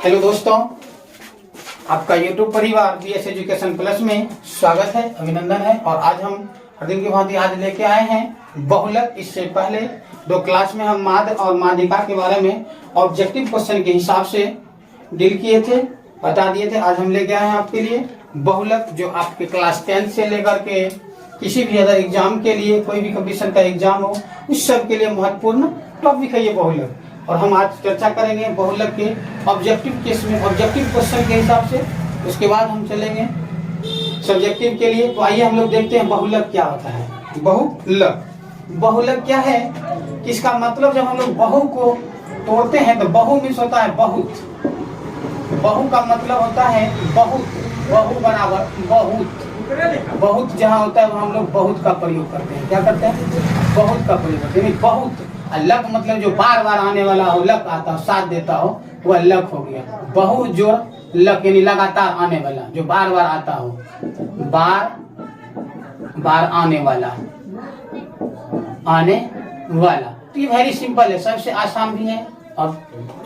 Hello दोस्तों, आपका YouTube परिवार BS एजुकेशन प्लस में स्वागत है, अभिनंदन है। और आज हम हर दिन की भांति आज लेके आए हैं बहुलक। इससे पहले दो क्लास में हम माद और माध्यिका के बारे में ऑब्जेक्टिव क्वेश्चन के हिसाब से डील किए थे, बता दिए थे। आज हम लेके आए हैं आपके लिए बहुलक, जो आपके क्लास 10 से लेकर के किसी भी अदर एग्जाम के लिए, कोई भी कंपटीशन का एग्जाम हो, उस सब के लिए महत्वपूर्ण टॉपिक है ये बहुलक। और हम आज चर्चा करेंगे बहुलक के ऑब्जेक्टिव केस में, ऑब्जेक्टिव क्वेश्चन के हिसाब से। उसके बाद हम चलेंगे सब्जेक्टिव के लिए। तो आइए हम लोग देखते हैं बहुलक क्या होता है। बहुलक, बहुलक क्या है, इसका मतलब जब हम लोग बहु को तोड़ते हैं तो बहु मीन्स होता है बहुत। बहु का मतलब होता है बहुत, बहु बराबर बहुत। बहुत जहाँ होता है वहाँ हम लोग बहुत का प्रयोग करते हैं। क्या करते हैं? बहुत का प्रयोग करते हैं। बहुत लक मतलब जो बार बार आने वाला हो, लक आता हो, साथ देता हो, वह लक हो गया। बहु जो लक यानी लगातार आने वाला, जो बार बार आता हो, बार बार आने वाला, आने वाला। तो ये वेरी सिंपल है, सबसे आसान भी है और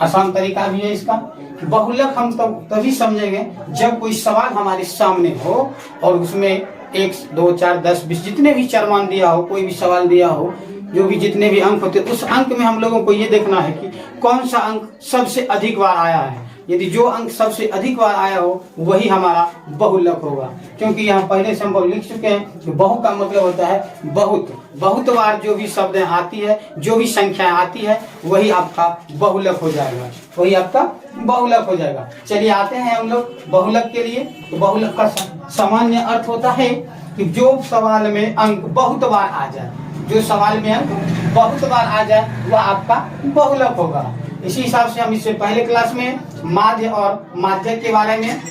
आसान तरीका भी है इसका। बहुलक हम तभी समझेंगे जब कोई सवाल हमारे सामने हो और उसमें 1, 2, 4, 10, 20 जितने भी चरमान दिया हो, कोई भी सवाल दिया हो, जो भी जितने भी अंक होते हैं, उस अंक में हम लोगों को ये देखना है कि कौन सा अंक सबसे अधिक बार आया है। यदि जो अंक सबसे अधिक बार आया हो वही हमारा बहुलक होगा। क्योंकि यहाँ पहले से हम लिख चुके हैं कि बहु का मतलब होता है बहुत। बहुत बार जो भी शब्द आती है, जो भी संख्या आती है, वही आपका बहुलक हो जाएगा, वही आपका बहुलक हो जाएगा। चलिए आते हैं हम लोग बहुलक के लिए। तो बहुलक का सामान्य अर्थ होता है कि जो सवाल में अंक बहुत बार आ जाए, जो सवाल में अंक बहुत बार आ जाए वह आपका बहुलक होगा। इसी हिसाब से हम इससे पहले क्लास में माध्य और माध्यक के बारे में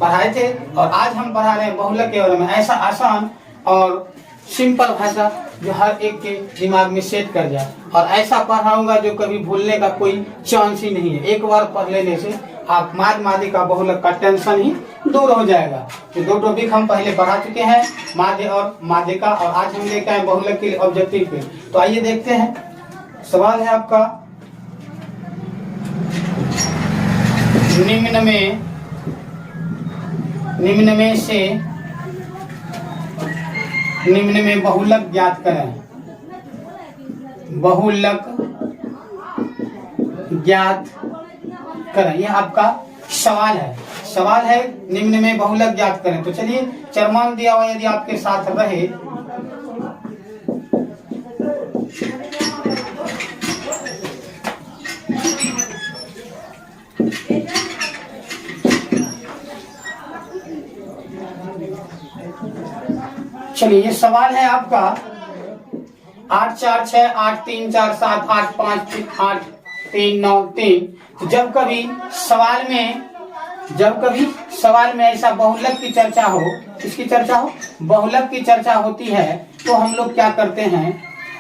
पढ़ाए थे और आज हम पढ़ा रहे हैं बहुलक के बारे में। ऐसा आसान और सिंपल भाषा जो हर एक के दिमाग में सेट कर जाए, और ऐसा पढ़ाऊंगा जो कभी भूलने का कोई चांस ही नहीं है। एक बार पढ़ लेने से आप माध्य माध्यिका बहुलक का टेंशन ही दूर हो जाएगा। तो दो टॉपिक हम पहले पढ़ा चुके हैं, माध्य और माध्यिका, और आज हम लेकर आए बहुलक के लिए ऑब्जेक्टिव पे। तो आइए देखते हैं। सवाल है आपका, निम्न में बहुलक ज्ञात करें। बहुलक ज्ञात करें, यह आपका सवाल है। सवाल है निम्न में बहुलक ज्ञात करें। तो चलिए, चरमान दिया हुआ यदि आपके साथ रहे, चलिए ये सवाल है आपका 8, 4, 6, 8, 3, 4, 7, 8, 5, 8, 3, 9, 3। तो जब कभी सवाल में ऐसा बहुलक की चर्चा हो, किसकी चर्चा हो? बहुलक की चर्चा होती है, तो हम लोग क्या करते हैं,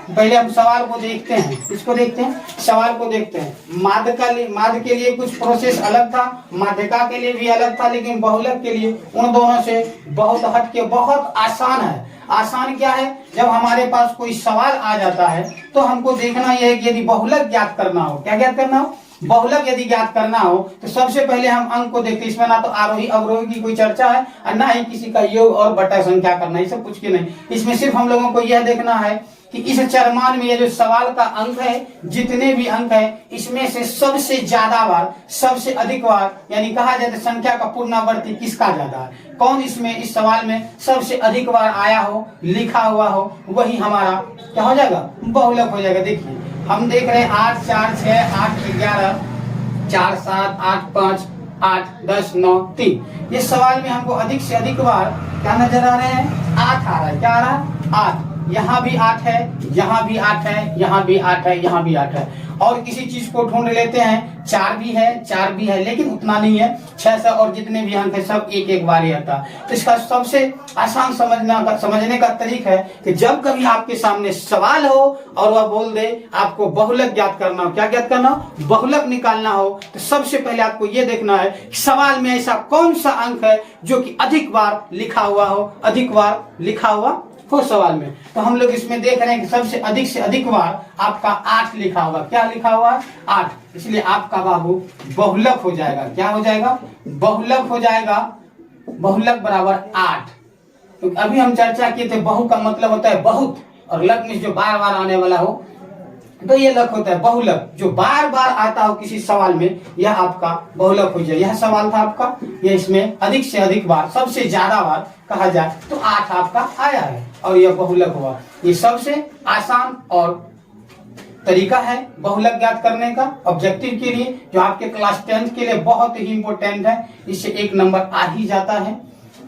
पहले हम सवाल को देखते हैं। किसको देखते हैं? सवाल को देखते हैं। माध्य के लिए कुछ प्रोसेस अलग था, माध्यिका के लिए भी अलग था, लेकिन बहुलक के लिए उन दोनों से बहुत हटके बहुत आसान है। आसान क्या है? जब हमारे पास कोई सवाल आ जाता है तो हमको देखना यह है कि यदि बहुलक ज्ञात करना हो, क्या ज्ञात करना हो? बहुलक यदि ज्ञात करना हो तो सबसे पहले हम अंक को देखते हैं। इसमें ना तो आरोही अवरोही की कोई चर्चा है और ना ही किसी का योग और बटा संख्या करना, ये सब कुछ की नहीं। इसमें सिर्फ हम लोगों को यह देखना है कि इस चरमान में ये जो सवाल का अंक है, जितने भी अंक है, इसमें से सबसे ज्यादा बार, सबसे अधिक बार, यानी कहा जाए तो संख्या का पूर्णावर्ती किसका ज्यादा है, कौन इसमें इस सवाल में सबसे अधिक बार आया हो, लिखा हुआ हो, वही हमारा क्या हो जाएगा? बहुलक हो जाएगा। देखिए हम देख रहे हैं 8, 4, 6, 8, 11, 4, 7, 8, 5, 8, 10, 9, 3। ये सवाल में हमको अधिक से अधिक बार क्या नजर आ रहे हैं? 8 आ रहा है। क्या आ रहा है? 8। यहाँ भी 8 है, यहाँ भी 8 है, यहाँ भी 8 है, यहाँ भी 8 है। और किसी चीज को ढूंढ लेते हैं, 4 भी है, 4 भी है, लेकिन उतना नहीं है। 6 से और जितने भी अंक है सब एक एक बार ही आता है। तो इसका सबसे आसान समझने का तरीका है कि जब कभी आपके सामने सवाल हो और वह बोल दे आपको बहुलक ज्ञात करना हो, क्या ज्ञात करना हो? बहुलक निकालना हो, तो सबसे पहले आपको यह देखना है कि सवाल में ऐसा कौन सा अंक है जो कि अधिक बार लिखा हुआ हो, अधिक बार लिखा हुआ हो सवाल में। तो हम लोग इसमें देख रहे हैं कि सबसे अधिक से अधिक बार आपका 8 लिखा होगा। क्या लिखा हुआ है? 8। इसलिए आपका बाबू बहुलक हो जाएगा। क्या हो जाएगा? बहुलक हो जाएगा। बहुलक बराबर 8। तो अभी हम चर्चा किए थे बहु का मतलब होता है बहुत, और लक में जो बार बार आने वाला हो तो ये लक होता है बहुलक। जो बार बार आता हो किसी सवाल में, यह आपका बहुलक हो जाए। यह सवाल था आपका, ये इसमें अधिक से अधिक बार, सबसे ज्यादा बार कहा जाए तो 8 आपका आया है और यह बहुलक हुआ। ये सबसे आसान और तरीका है बहुलक ज्ञात करने का ऑब्जेक्टिव के लिए, जो आपके क्लास 10 के लिए बहुत ही इंपॉर्टेंट है। इससे 1 नंबर आ ही जाता है।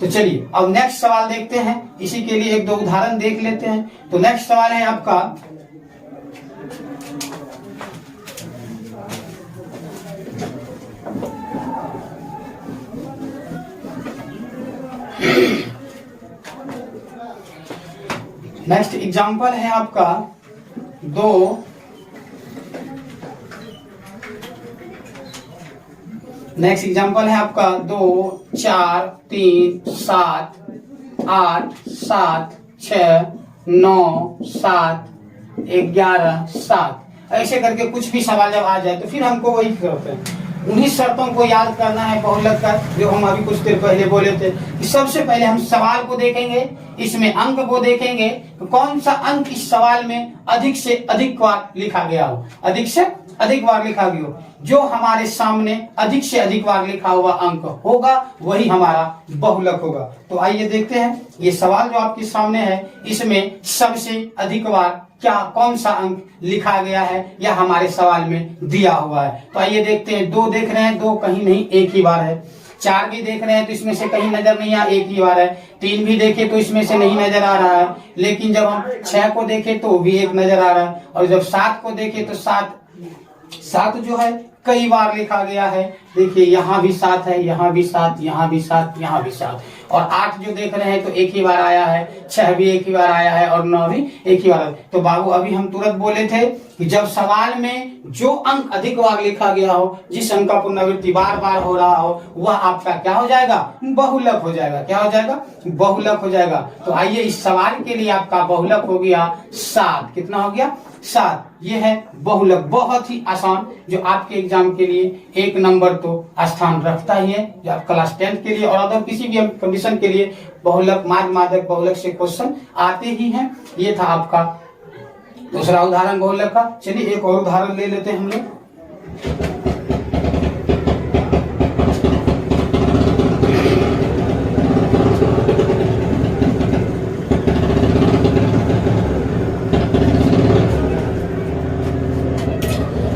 तो चलिए अब नेक्स्ट सवाल देखते हैं। इसी के लिए 1-2 उदाहरण देख लेते हैं। तो नेक्स्ट सवाल है आपका नेक्स्ट एग्जाम्पल है आपका 2 नेक्स्ट एग्जाम्पल है आपका 2, 4, 3, 7, 8, 7, 6, 9, 7, 11, 7। ऐसे करके कुछ भी सवाल जब आ जाए तो फिर हमको वही करते हैं, उन्हीं शर्तों को याद करना है बहुलक का, जो हम अभी कुछ देर पहले बोले थे कि सबसे पहले हम सवाल को देखेंगे, इसमें अंक को देखेंगे, तो कौन सा अंक इस सवाल में अधिक से अधिक बार लिखा गया हो, अधिक से अधिक बार लिखा गया हो। जो हमारे सामने अधिक से अधिक बार लिखा हुआ अंक होगा वही हमारा बहुलक होगा। तो आइए देखते हैं ये सवाल जो आपके सामने है, इसमें सबसे अधिक बार क्या कौन सा अंक लिखा गया है या हमारे सवाल में दिया हुआ है। तो आइए देखते हैं। 2 देख रहे हैं, 2 कहीं नहीं, एक ही बार है। 4 भी देख रहे हैं तो इसमें से कहीं नजर नहीं आ, एक ही बार है। 3 भी देखे तो इसमें से नहीं नजर आ रहा है, लेकिन जब हम 6 को देखे तो भी एक नजर आ रहा है, और जब 7 को देखे तो 7 जो है कई बार लिखा गया है। देखिए यहाँ भी 7 है, यहाँ भी 7, यहाँ भी 7, यहाँ भी 7, और 8 जो देख रहे हैं तो एक ही बार आया है, 6 भी एक ही बार आया है, और 9 भी एक ही बार। तो बाबू अभी हम तुरंत बोले थे कि जब सवाल में जो अंक अधिक बार लिखा गया हो, जिस अंक का पुनरावृत्ति बार बार हो रहा हो, वह आपका क्या हो जाएगा? बहुलक हो जाएगा। क्या हो जाएगा? बहुलक हो जाएगा। तो आइए इस सवाल के लिए आपका बहुलक हो गया 7। कितना हो गया? 7। ये है बहुलक, बहुत ही आसान, जो आपके एग्जाम के लिए 1 नंबर तो स्थान रखता ही है। जो आप क्लास 10 के लिए और अदर किसी भी कंडीशन के लिए बहुलक, माध्यक बहुलक से क्वेश्चन आते ही हैं। ये था आपका दूसरा उदाहरण बहुलक का। चलिए एक और उदाहरण ले लेते हैं हम लोग।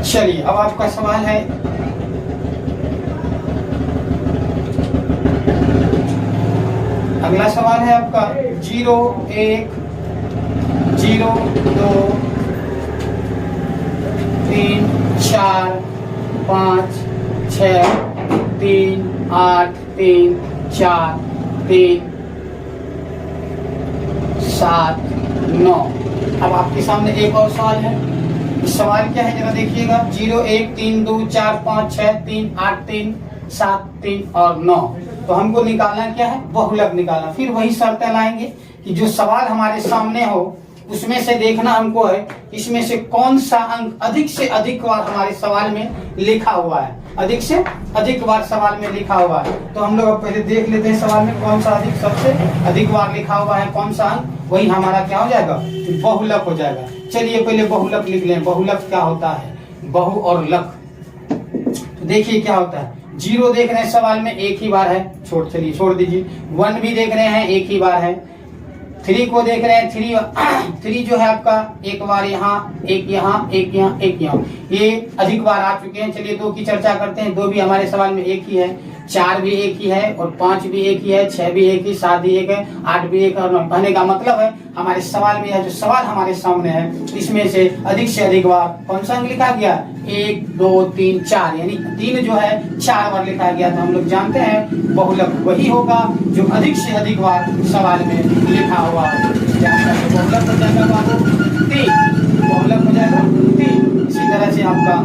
चलिए अब आपका सवाल है अगला सवाल है आपका 0, 1, 0, 2, 3, 4, 5, 6, 3, 8, 3, 4, 3, 7, 9। अब आपके सामने एक और सवाल है। इस सवाल क्या है जरा देखिएगा। 0, 1, 3, 2, 4, 5, 6, 3, 8, 3, 7, 3 और 9। तो हमको निकालना क्या है? बहुलक निकालना। फिर वही शर्तें लाएंगे कि जो सवाल हमारे सामने हो उसमें से देखना हमको है इसमें से कौन सा अंक अधिक से अधिक बार हमारे सवाल में लिखा हुआ है, अधिक से अधिक बार सवाल में लिखा हुआ है। तो हम लोग अब पहले देख लेते हैं सवाल में कौन सा अधिक, सबसे अधिक बार लिखा हुआ है कौन सा अंक, वही हमारा क्या हो जाएगा? बहुलक हो जाएगा। चलिए पहले बहुलक लिख लें। बहुलक क्या होता है? बहु और लक। तो देखिए क्या होता है। 0 देख रहे हैं सवाल में, एक ही बार है, चलिए छोड़ दीजिए। 1 भी देख रहे हैं, एक ही बार है। 3 को देख रहे हैं, 3 जो है आपका एक बार यहाँ, एक यहाँ, एक यहाँ, एक यहाँ, ये अधिक बार आ चुके हैं। चलिए 2 की चर्चा करते हैं। 2 भी हमारे सवाल में एक ही है, 4 भी एक ही है, और 5 भी एक ही है, 6 भी एक ही, 7 भी एक है, 8 भी एक है, और 9। कहने का मतलब है हमारे सवाल में यह जो सवाल हमारे सामने है इसमें से अधिक बार कौन सा अंक लिखा गया? 1, 2, 3, 4, यानी 3 जो है 4 बार लिखा गया। तो हम लोग जानते हैं बहुलक वही होगा जो अधिक से अधिक बार सवाल में लिखा हुआ है। बहुलक हो जाएगा 3, बहुलक हो जाएगा 3। इसी तरह से आपका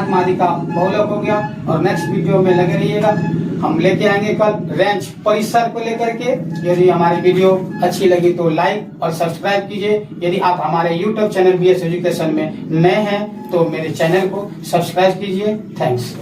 माध्यिका बहुलक हो गया। और नेक्स्ट वीडियो में लगे रहिएगा। हम लेके आएंगे कल रेंच परिसर को लेकर के। यदि हमारी वीडियो अच्छी लगी तो लाइक और सब्सक्राइब कीजिए। यदि आप हमारे यूट्यूब चैनल BS एजुकेशन में नए हैं तो मेरे चैनल को सब्सक्राइब कीजिए। थैंक्स।